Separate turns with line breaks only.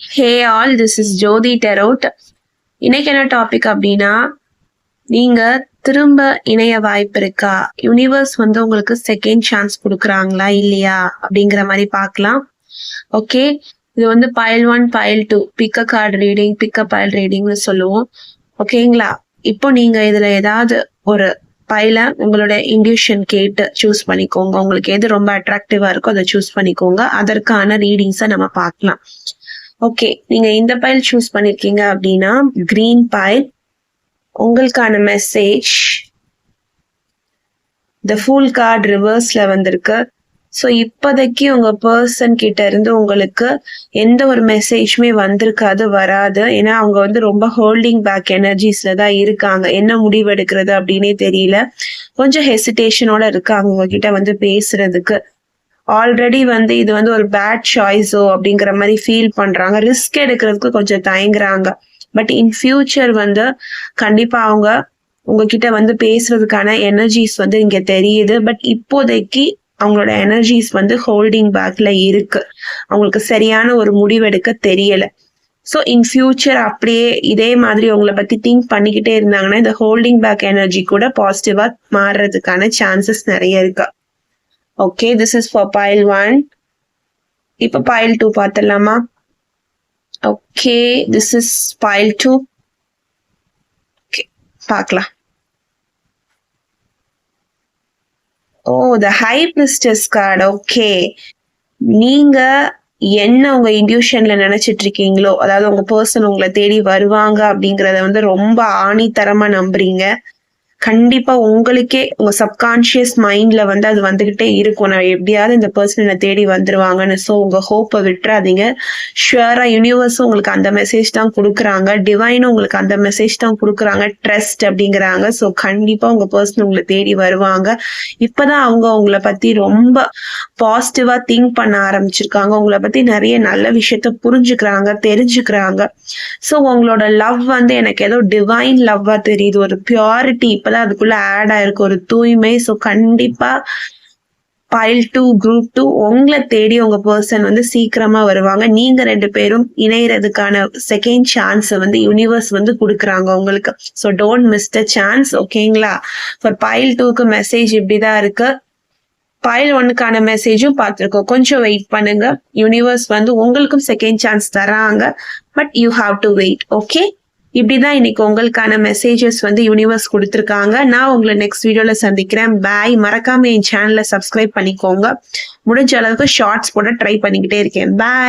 Hey all, this is ஜோதி டெரோட். இன்னைக்கு என்ன topic அப்படின்னா, நீங்க திரும்ப இணைய வாய்ப்பு இருக்கா, யூனிவர்ஸ் வந்து உங்களுக்கு செகண்ட் சான்ஸ் கொடுக்குறாங்களா இல்லையா அப்படிங்கிற மாதிரி பார்க்கலாம். ஓகே, இது வந்து பைல் 1 பைல் 2 பிக்க கார்டு ரீடிங், பிக்க பைல் ரீடிங்னு சொல்லுவோம். ஓகேங்களா? இப்போ நீங்க இதுல ஏதாவது ஒரு பைல உங்களோட இன்டியூஷன் கேட்டு சூஸ் பண்ணிக்கோங்க. உங்களுக்கு எது ரொம்ப அட்ராக்டிவா இருக்கோ அதை சூஸ் பண்ணிக்கோங்க. அதற்கான ரீடிங்ஸை நம்ம பார்க்கலாம். ஓகே, நீங்க இந்த பைல் சூஸ் பண்ணிருக்கீங்க அப்படின்னா கிரீன் பைல். உங்களுக்கான மெசேஜ் த ஃபூல் கார்டு ரிவர்ஸ்ல வந்திருக்கு. ஸோ இப்போதைக்கு உங்க பர்சன் கிட்ட இருந்து உங்களுக்கு எந்த ஒரு மெசேஜ்மே வந்திருக்காது, வராது. ஏன்னா அவங்க வந்து ரொம்ப ஹோல்டிங் பேக் எனர்ஜிஸ்ல தான் இருக்காங்க. என்ன முடிவெடுக்கிறது அப்படின்னே தெரியல. கொஞ்சம் ஹெசிடேஷனோட இருக்காங்க உங்ககிட்ட வந்து பேசுறதுக்கு. ஆல்ரெடி வந்து இது வந்து ஒரு பேட் சாய்ஸோ அப்படிங்கிற மாதிரி ஃபீல் பண்றாங்க. ரிஸ்க் எடுக்கிறதுக்கு கொஞ்சம் தயங்குறாங்க. பட் இன் ஃபியூச்சர் வந்து கண்டிப்பா அவங்க உங்ககிட்ட வந்து பேசுறதுக்கான எனர்ஜிஸ் வந்து இங்க தெரியுது. பட் இப்போதைக்கு அவங்களோட எனர்ஜிஸ் வந்து ஹோல்டிங் பேக்ல இருக்கு. அவங்களுக்கு சரியான ஒரு முடிவெடுக்க தெரியல. ஸோ இன் ஃபியூச்சர் அப்படியே இதே மாதிரி உங்களை பத்தி திங்க் பண்ணிக்கிட்டே இருந்தாங்கன்னா இந்த ஹோல்டிங் பேக் எனர்ஜி கூட பாசிட்டிவா மாறுறதுக்கான சான்சஸ் நிறைய இருக்கு. Okay, this is for file 1. இப்போ பைல் 2 பார்த்துடலாமா? Okay, this is file 2. Okay, பார்க்கலாம். ஓ, த ஹை பிரிஸ்டஸ் கார்டு. ஓகே, நீங்க என்ன உங்க இன்டியூஷன்ல நினைச்சிட்டு இருக்கீங்களோ, அதாவது உங்க பர்சன் உங்களை தேடி வருவாங்க அப்படிங்கறத வந்து ரொம்ப ஆணித்தரமா நம்புறீங்க. கண்டிப்பா உங்களுக்கே உங்க சப்கான்சியஸ் மைண்ட்ல வந்து அது வந்துகிட்டே இருக்கும், நான் எப்படியாவது இந்த பர்சனை தேடி வந்துருவாங்கன்னு. ஸோ உங்க ஹோப்பை விட்டுறாதீங்க. ஷுவரா யூனிவர்ஸும் உங்களுக்கு அந்த மெசேஜ் தான் கொடுக்குறாங்க, டிவைனும் உங்களுக்கு அந்த மெசேஜ் தான் கொடுக்குறாங்க, ட்ரஸ்ட் அப்படிங்கிறாங்க. ஸோ கண்டிப்பா உங்க பர்சன் உங்களை தேடி வருவாங்க. இப்பதான் அவங்க உங்களை பத்தி ரொம்ப பாசிட்டிவா திங்க் பண்ண ஆரம்பிச்சிருக்காங்க. உங்களை பத்தி நிறைய நல்ல விஷயத்த புரிஞ்சுக்கிறாங்க, தெரிஞ்சுக்கிறாங்க. ஸோ உங்களோட லவ் வந்து எனக்கு ஏதோ டிவைன் லவ்வா தெரியுது, ஒரு பியூரிட்டி இப்பதான் அதுக்குள்ள ஆட் ஆயிருக்கு, ஒரு தூய்மை. ஸோ கண்டிப்பா பைல் 2 குரூப் 2 உங்களை தேடி உங்க பர்சன் வந்து சீக்கிரமா வருவாங்க. நீங்க 2 பேரும் இணையறதுக்கான செகண்ட் சான்ஸ் வந்து யூனிவர்ஸ் வந்து கொடுக்குறாங்க உங்களுக்கு. So don't miss the chance. ஓகேங்களா? ஃபார் பைல் 2க்கு மெசேஜ் இப்படிதான் இருக்கு. பைல் 1க்கான மெசேஜும் பார்த்துருக்கோம். கொஞ்சம் வெயிட் பண்ணுங்க. யூனிவர்ஸ் வந்து உங்களுக்கும் செகண்ட் சான்ஸ் தராங்க. But you have to wait. Okay, இப்படிதான் இன்னைக்கு உங்களுக்கான மெசேஜஸ் வந்து யூனிவர்ஸ் கொடுத்துருக்காங்க. நான் உங்களை நெக்ஸ்ட் வீடியோல சந்திக்கிறேன். பாய். மறக்காம என் சேனலை சப்ஸ்கிரைப் பண்ணிக்கோங்க. முடிஞ்ச அளவுக்கு ஷார்ட்ஸ் போட ட்ரை பண்ணிக்கிட்டே இருக்கேன். பாய்.